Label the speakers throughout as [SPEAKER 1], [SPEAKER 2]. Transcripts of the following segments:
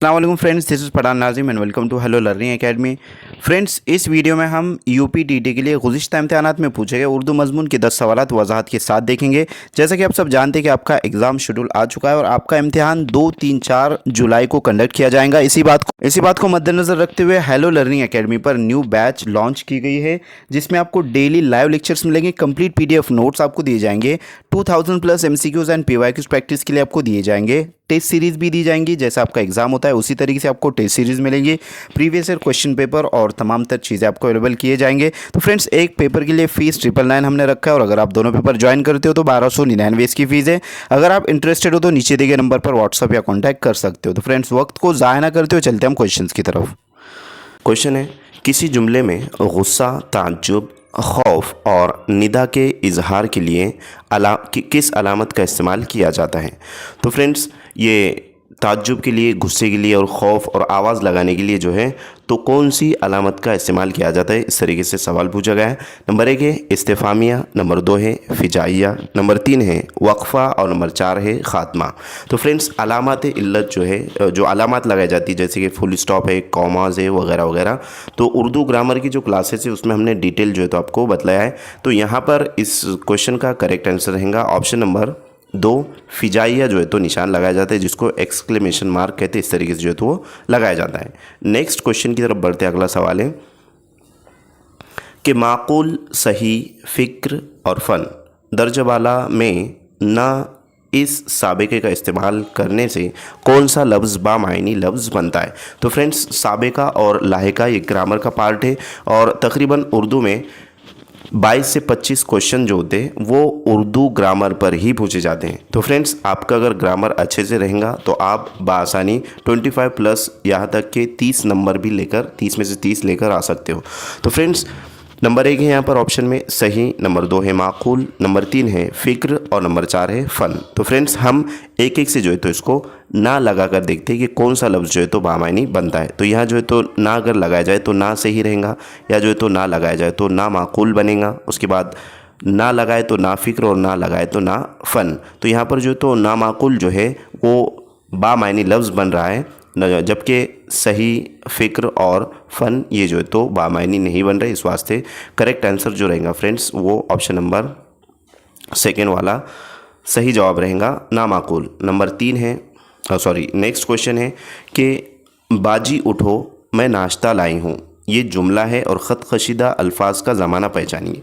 [SPEAKER 1] अस्सलाम friends, this is Pathan Nazim and welcome to hello learning academy. Friends, इस वीडियो में हम यूपी टीटी के लिए गुज़िश्ता इम्तिहानात में पूछे गए उर्दू मज़मून के 10 सवालात वजाहत के साथ देखेंगे। जैसा कि आप सब जानते हैं कि आपका एग्ज़ाम शेड्यूल आ चुका है और आपका इम्तिहान 2, 3, 4 जुलाई को कंडक्ट किया जाएगा। इसी बात को मद्देनज़र रखते हुए हेलो लर्निंग एकेडमी पर न्यू बैच लॉन्च की गई है, जिसमें आपको डेली लाइव लेक्चर्स मिलेंगे, कंप्लीट PDF नोट्स आपको दिए जाएंगे, 2000+ MCQs एंड PYQs प्रैक्टिस के लिए आपको दिए जाएंगे, टेस्ट सीरीज़ भी दी जाएंगी। जैसा आपका एग्जाम होता है उसी तरीके से आपको टेस्ट सीरीज़ मिलेंगी, प्रीवियस ईयर क्वेश्चन पेपर और तमाम तर चीज़ें आपको अवेलेबल किए जाएंगे। तो फ्रेंड्स, एक पेपर के लिए फ़ीस 999 हमने रखा है और अगर आप दोनों पेपर ज्वाइन करते हो तो 1299 इसकी फ़ीस है। अगर आप इंटरेस्टेड हो तो नीचे दिए गए नंबर पर व्हाट्सअप या कॉन्टैक्ट कर सकते हो। तो फ्रेंड्स, वक्त को ज़ाया ना करते हो, चलते हम क्वेश्चन की तरफ।
[SPEAKER 2] क्वेश्चन है, किसी जुमले में गुस्सा, ताज्जुब, खौफ और निदा के इजहार के लिए किस अलामत का इस्तेमाल किया जाता है। तो फ्रेंड्स, ये ताज्जुब के लिए, गुस्से के लिए और खौफ और आवाज़ लगाने के लिए जो है तो कौन सी अलामत का इस्तेमाल किया जाता है, इस तरीके से सवाल पूछा गया है। नंबर 1 है इस्तिफामिया, नंबर 2 है फिजाइया, नंबर 3 है वक्फ़ा और नंबर 4 है ख़ात्मा। तो फ्रेंड्स, अलामत इल्लत जो है, जो अलामत लगाई जाती है जैसे कि फुल स्टॉप है, कॉमाज है वगैरह वगैरह, तो उर्दू ग्रामर की जो क्लासेस है उसमें हमने डिटेल जो है तो आपको बताया है। तो यहाँ पर इस क्वेश्चन का करेक्ट आंसर रहेगा ऑप्शन नंबर 2, फिजाइया जो है तो निशान लगाया जाता है, जिसको एक्सक्लेमेशन मार्क कहते हैं, इस तरीके से जो है तो वो लगाया जाता है। नेक्स्ट क्वेश्चन की तरफ बढ़ते हैं। अगला सवाल है कि माकूल, सही, फ़िक्र और फ़न दर्जवाला में न इस साबिक़े का इस्तेमाल करने से कौन सा लफ्ज़ बामायनी लफ्ज़ बनता है। तो फ्रेंड्स, साबिक़ा और लाहिका ये ग्रामर का पार्ट है और तकरीबन उर्दू में 22 से 25 क्वेश्चन जो होते हैं वो उर्दू ग्रामर पर ही पूछे जाते हैं। तो फ्रेंड्स, आपका अगर ग्रामर अच्छे से रहेगा तो आप बआसानी 25+ यहाँ तक के 30 नंबर भी लेकर, 30 में से 30 लेकर आ सकते हो। तो फ्रेंड्स, नंबर 1 है यहाँ पर ऑप्शन में सही, नंबर 2 है माकूल, नंबर 3 है फ़िक्र और नंबर 4 है फ़न। तो फ्रेंड्स, हम एक एक से जो है तो इसको ना लगा कर देखते हैं कि कौन सा लफ्ज़ जो है तो बामायनी बनता है। तो यहाँ जो है तो ना अगर लगाया जाए तो ना सही रहेगा, या जो है तो ना लगाया जाए तो ना माकूल बनेगा, उसके बाद ना लगाए तो ना फ़िक्र और ना लगाए तो ना फ़न। तो यहाँ पर जो है तो ना माकूल जो है वो बामायनी लफ्ज़ बन रहा है, जबकि सही, फ़िक्र और फ़न ये जो है तो बामायनी नहीं बन रहे। इस वास्ते करेक्ट आंसर जो रहेगा फ्रेंड्स वो ऑप्शन नंबर 2 वाला सही जवाब रहेगा, नामाकुल। नंबर 3 है, नेक्स्ट क्वेश्चन है कि बाजी उठो मैं नाश्ता लाई हूँ, ये जुमला है और ख़त कशीदा अल्फाज का ज़माना पहचानिए।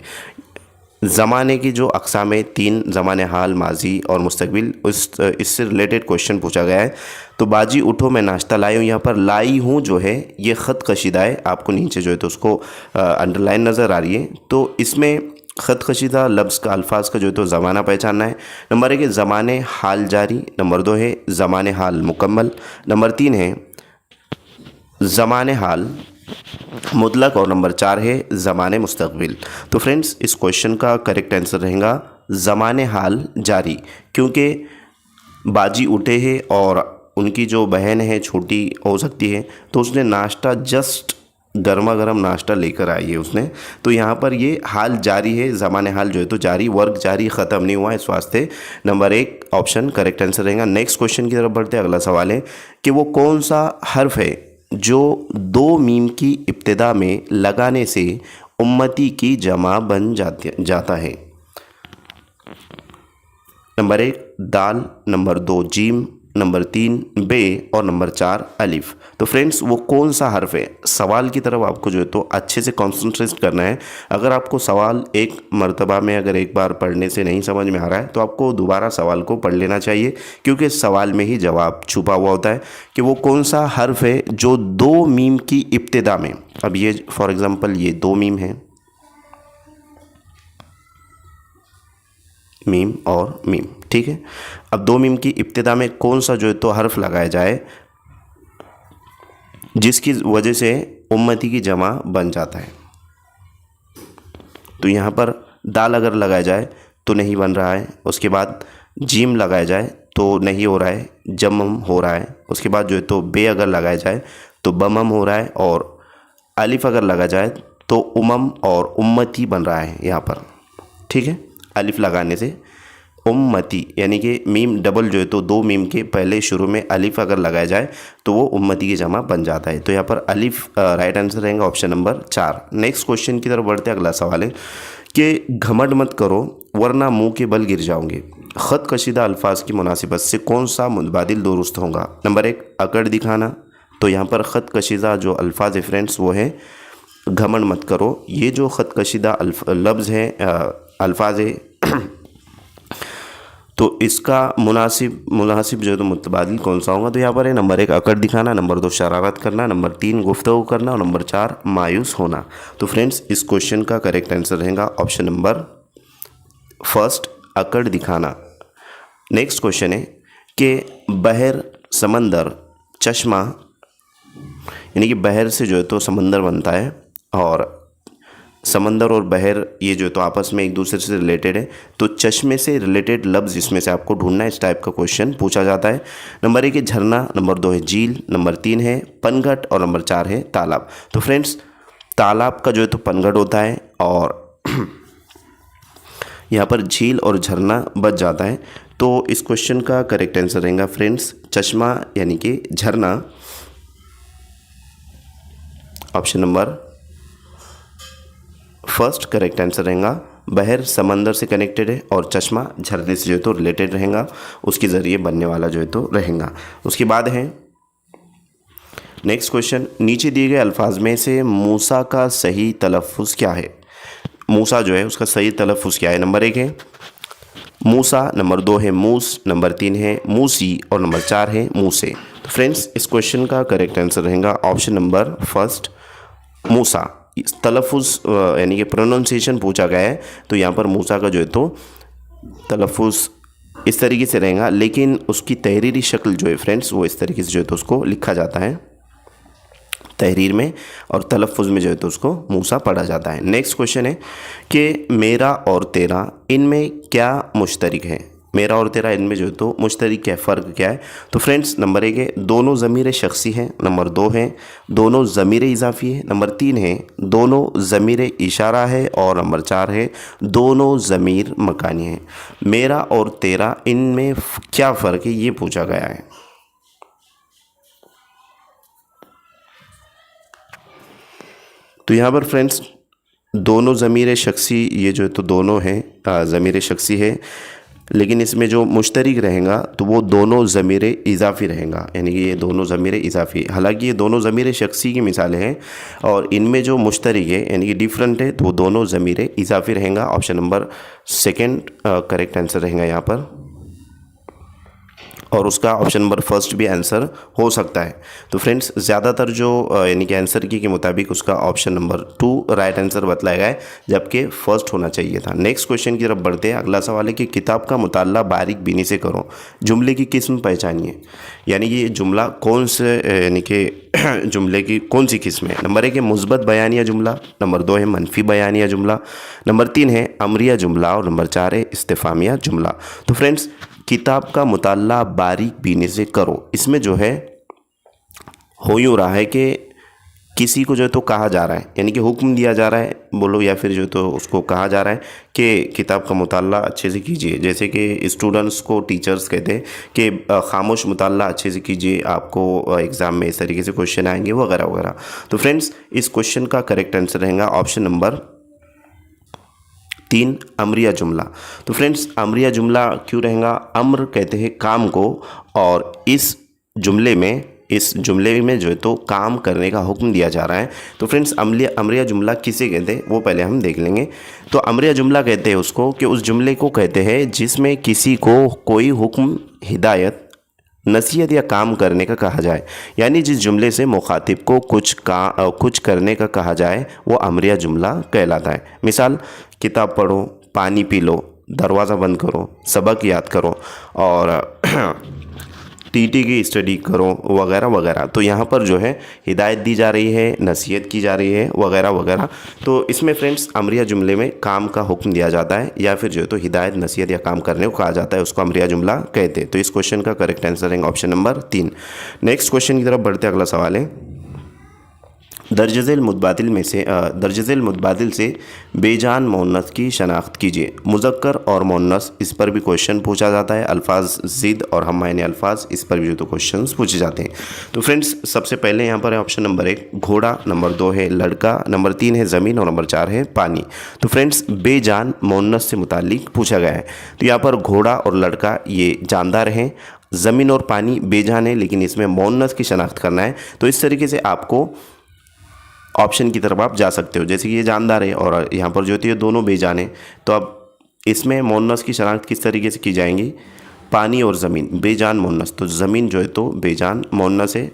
[SPEAKER 2] ज़माने की जो अक़साम है 3, ज़माने हाल, माजी और मुस्तकबिल, इससे रिलेटेड क्वेश्चन पूछा गया है। तो बाजी उठो मैं नाश्ता लाई हूँ, यहाँ पर लाई हूँ जो है ये ख़त कशीदा है, आपको नीचे जो है तो उसको अंडरलाइन नज़र आ रही है। तो इसमें ख़त कशीदा लफ्ज़ का, अल्फाज का जो है तो ज़माना पहचानना है। नंबर 1 है ज़माने हाल जारी, नंबर 2 है ज़माने हाल मुकम्मल, नंबर 3 है ज़माने हाल मुतलक और नंबर 4 है ज़माने मुस्तकबिल। तो फ्रेंड्स, इस क्वेश्चन का करेक्ट आंसर रहेगा ज़माने हाल जारी, क्योंकि बाजी उठे हैं और उनकी जो बहन है, छोटी हो सकती है, तो उसने नाश्ता जस्ट गर्मा गर्म नाश्ता लेकर आई है उसने। तो यहाँ पर ये हाल जारी है, ज़माने हाल जो है तो जारी, वर्क जारी, ख़त्म नहीं हुआ, इस वास्ते नंबर 1 ऑप्शन करेक्ट आंसर रहेगा। नेक्स्ट क्वेश्चन की तरफ बढ़ते हैं। अगला सवाल है कि वो कौन सा हर्फ है जो 2 मीम की इब्तिदा में लगाने से उम्मती की जमा बन जाता है। नंबर 1 दाल, नंबर 2 जीम, नंबर 3 बे और नंबर 4 अलिफ। तो फ्रेंड्स, वो कौन सा हर्फ है, सवाल की तरफ आपको जो है तो अच्छे से कॉन्सेंट्रेट करना है। अगर आपको सवाल एक मर्तबा में अगर एक बार पढ़ने से नहीं समझ में आ रहा है तो आपको दोबारा सवाल को पढ़ लेना चाहिए, क्योंकि सवाल में ही जवाब छुपा हुआ होता है कि वो कौन सा हर्फ है जो 2 मीम की इब्तिदा में, अब ये फॉर एग्ज़ाम्पल ये 2 मीम है, मीम और मीम, ठीक है। अब 2 मीम की इब्तिदा में कौन सा जो है तो हर्फ लगाया जाए जिसकी वजह से उम्मती की जमा बन जाता है। तो यहाँ पर दाल अगर लगाया जाए तो नहीं बन रहा है, उसके बाद जीम लगाया जाए तो नहीं हो रहा है, जमम हो रहा है, उसके बाद जो है तो बे अगर लगाया जाए तो बमम हो रहा है, और अलिफ अगर लगा जाए तो उमम और उम्मती बन रहा है यहाँ पर, ठीक है। अलिफ लगाने से उम्मती, यानी कि मीम डबल जो है तो दो मीम के पहले शुरू में अलिफ अगर लगाया जाए तो वो उम्मती की जमा बन जाता है। तो यहाँ पर अलिफ राइट आंसर रहेगा ऑप्शन नंबर 4। नेक्स्ट क्वेश्चन की तरफ बढ़ते हैं। अगला सवाल है कि घमंड मत करो वरना मुंह के बल गिर जाओगे, ख़त कशीदा अल्फाज की मुनासिबत से कौन सा मुतबादिल दुरुस्त होगा? नंबर 1 अकड़ दिखाना। तो यहाँ पर ख़त कशीदा जो अल्फाज है फ्रेंड्स वो है घमंड मत करो। ये जो ख़त कशीदा लफ्ज़ है अल्फाज है तो इसका मुनासिब जो है तो मुतबादिल कौन सा होगा? तो यहाँ पर है नंबर 1 अकड़ दिखाना, नंबर 2 शरारत करना, नंबर 3 गुफ्तगू करना और नंबर 4 मायूस होना। तो फ्रेंड्स इस क्वेश्चन का करेक्ट आंसर रहेगा ऑप्शन नंबर फर्स्ट अकड़ दिखाना। नेक्स्ट क्वेश्चन है कि बहर, समंदर, चश्मा, यानी कि बहर से जो है तो समंदर बनता है और समंदर और बहर ये जो तो आपस में एक दूसरे से रिलेटेड है। तो चश्मे से रिलेटेड लफ्ज़ इसमें से आपको ढूंढना है। इस टाइप का क्वेश्चन पूछा जाता है। नंबर 1 है झरना, नंबर 2 है झील, नंबर 3 है पनघट और नंबर 4 है तालाब। तो फ्रेंड्स तालाब का जो है तो पनघट होता है और यहाँ पर झील और झरना बच जाता है। तो इस क्वेश्चन का करेक्ट आंसर रहेगा फ्रेंड्स चश्मा यानी कि झरना, option number first correct answer रहेगा। बहर समंदर से कनेक्टेड है और चश्मा झरने से जो है तो रिलेटेड रहेगा, उसके ज़रिए बनने वाला जो है तो रहेगा। उसके बाद है नेक्स्ट क्वेश्चन, नीचे दिए गए अल्फाज में से मूसा का सही तलफ़ुज़ क्या है? मूसा जो है उसका सही तलफ़ुज़ क्या है? नंबर 1 है मूसा, नंबर 2 है मूस, नंबर 3 है मूसी और नंबर 4 है मूसे। तो फ्रेंड्स इस क्वेश्चन का करेक्ट आंसर रहेगा ऑप्शन नंबर फर्स्ट मूसा। तलफ़ुज़ यानी कि प्रोनाउंसिएशन पूछा गया है तो यहाँ पर मूसा का जो है तो तलफ़ुज़ इस तरीके से रहेगा, लेकिन उसकी तहरीरी शक्ल जो है फ्रेंड्स वो इस तरीके से जो है तो उसको लिखा जाता है तहरीर में और तलफ़ुज़ में जो है तो उसको मूसा पढ़ा जाता है। नेक्स्ट क्वेश्चन है कि मेरा और तेरा इनमें क्या मुश्तरक है? मेरा और तेरा इनमें जो है तो मुश्तरक क्या है, फ़र्क क्या है? तो फ्रेंड्स नंबर 1 है दोनों ज़मीर शख्सी हैं, नंबर 2 है दोनों ज़मीर इजाफ़ी है, नंबर 3 है दोनों ज़मीर इशारा है और नंबर 4 है दोनों ज़मीर मकानी है। मेरा और तेरा इनमें क्या फ़र्क है ये पूछा गया है। तो यहाँ पर फ्रेंड्स दोनों ज़मीर शख्सी ये जो है तो दोनों हैं ज़मीर शख्सी है, लेकिन इसमें जो मुश्तरक रहेगा तो वो दोनों ज़मीर इजाफ़ी रहेगा, यानी कि ये दोनों ज़मीर इजाफ़ी। हालांकि ये दोनों ज़मीर शख्सी की मिसालें हैं और इनमें जो मुश्तरक है यानी कि डिफरेंट है तो वो दोनों ज़मीर इजाफ़ी रहेगा। Option number second correct answer रहेगा यहाँ पर और उसका ऑप्शन नंबर फर्स्ट भी आंसर हो सकता है। तो फ्रेंड्स ज़्यादातर जो यानी कि आंसर की के मुताबिक उसका ऑप्शन नंबर 2 राइट आंसर बतलाया गया है, जबकि फर्स्ट होना चाहिए था। नेक्स्ट क्वेश्चन की तरफ बढ़ते हैं। अगला सवाल है कि किताब का मुताल्ला बारीक बीनी से करो, जुमले की किस्म पहचानिए, यानी कि ये जुमला कौन से यानी कि जुमले की कौन सी किस्म है? नंबर 1 है मुस्बत बयानिया जुमला, नंबर 2 है मनफी बयानिया जुमला, नंबर 3 है अमरिया जुमला और नंबर 4 है इस्तिफामिया जुमला। तो फ्रेंड्स किताब का मुताल्ला बारीक बीने से करो, इसमें जो है हो यूँ रहा है कि किसी को जो है तो कहा जा रहा है, यानी कि हुक्म दिया जा रहा है बोलो, या फिर जो तो उसको कहा जा रहा है कि किताब का मुताल्ला अच्छे से कीजिए। जैसे कि स्टूडेंट्स को टीचर्स कहते हैं कि खामोश मुताल्ला अच्छे से कीजिए, आपको एग्ज़ाम में इस तरीके से क्वेश्चन आएंगे वगैरह वगैरह। तो फ्रेंड्स इस क्वेश्चन का करेक्ट आंसर रहेगा ऑप्शन नंबर 3 अमरिया जुमला। तो फ्रेंड्स अमरिया जुमला क्यों रहेगा? अम्र कहते हैं काम को और इस जुमले में जो है तो काम करने का हुक्म दिया जा रहा है। तो फ्रेंड्स अमरिया जुमला किसे कहते हैं वो पहले हम देख लेंगे। तो अमरिया जुमला कहते हैं उसको कि उस जुमले को कहते हैं जिसमें किसी को कोई हुक्म, हिदायत, नसीहत या काम करने का कहा जाए, यानी जिस जुमले से मुखातिब को कुछ करने का कहा जाए वो अमरिया जुमला कहलाता है। मिसाल किताब पढ़ो, पानी पी लो, दरवाज़ा बंद करो, सबक याद करो और टीटी की स्टडी करो वगैरह वगैरह। तो यहाँ पर जो है हिदायत दी जा रही है, नसीहत की जा रही है वगैरह वगैरह। तो इसमें फ्रेंड्स अमरिया जुमले में काम का हुक्म दिया जाता है या फिर जो है तो हिदायत, नसीहत या काम करने को कहा जाता है, उसको अमरिया जुमला कहते हैं। तो इस क्वेश्चन का करेक्ट आंसर है ऑप्शन नंबर 3। नेक्स्ट क्वेश्चन की तरफ बढ़ते अगला सवाल है दर्ज झैल मुतबादिल से बेजान मुअन्नस की शनाख्त कीजिए। मुज़क्कर और मुअन्नस, इस पर भी क्वेश्चन पूछा जाता है। अल्फाज ज़िद और हम मायने अल्फाज, इस पर भी जो तो क्वेश्चन पूछे जाते हैं। तो फ्रेंड्स, सबसे पहले यहाँ पर है ऑप्शन नंबर 1 घोड़ा, नंबर 2 है लड़का, नंबर 3 है ज़मीन और नंबर 4 है पानी। तो फ्रेंड्स, बेजान मुअन्नस से मुताल्लिक पूछा गया है। तो यहाँ पर घोड़ा और लड़का ये जानदार हैं, ज़मीन और पानी बेजान है, लेकिन इसमें मुअन्नस की शनाख्त करना है। तो इस तरीके से आपको ऑप्शन की तरफ आप जा सकते हो। जैसे कि ये जानदार है और यहाँ पर जो होती है दोनों बेजान है, तो अब इसमें मुअन्नस की शनाख्त किस तरीके से की जाएंगी? पानी और ज़मीन, बेजान मुअन्नस, तो ज़मीन जो है तो बेजान मुअन्नस है।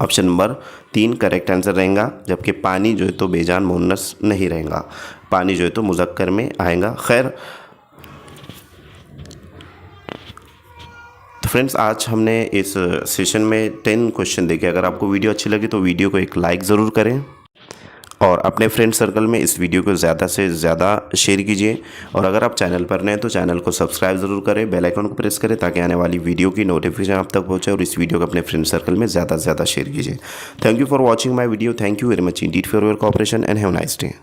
[SPEAKER 2] ऑप्शन नंबर 3 करेक्ट आंसर रहेगा, जबकि पानी जो है तो बेजान मुअन्नस नहीं रहेगा, पानी जो है तो मुज़क्कर में आएगा। खैर, तो फ्रेंड्स, आज हमने इस सेशन में 10 क्वेश्चन देखे। अगर आपको वीडियो अच्छी लगी तो वीडियो को एक लाइक ज़रूर करें और अपने फ्रेंड सर्कल में इस वीडियो को ज़्यादा से ज़्यादा शेयर कीजिए। और अगर आप चैनल पर नए हैं तो चैनल को सब्सक्राइब ज़रूर करें, बेल आइकन को प्रेस करें ताकि आने वाली वीडियो की नोटिफिकेशन आप तक पहुंचे, और इस वीडियो को अपने फ्रेंड सर्कल में ज़्यादा से ज़्यादा शेयर कीजिए। Thank you for watching my video. Thank you very much Indeed for your cooperation and have a nice day.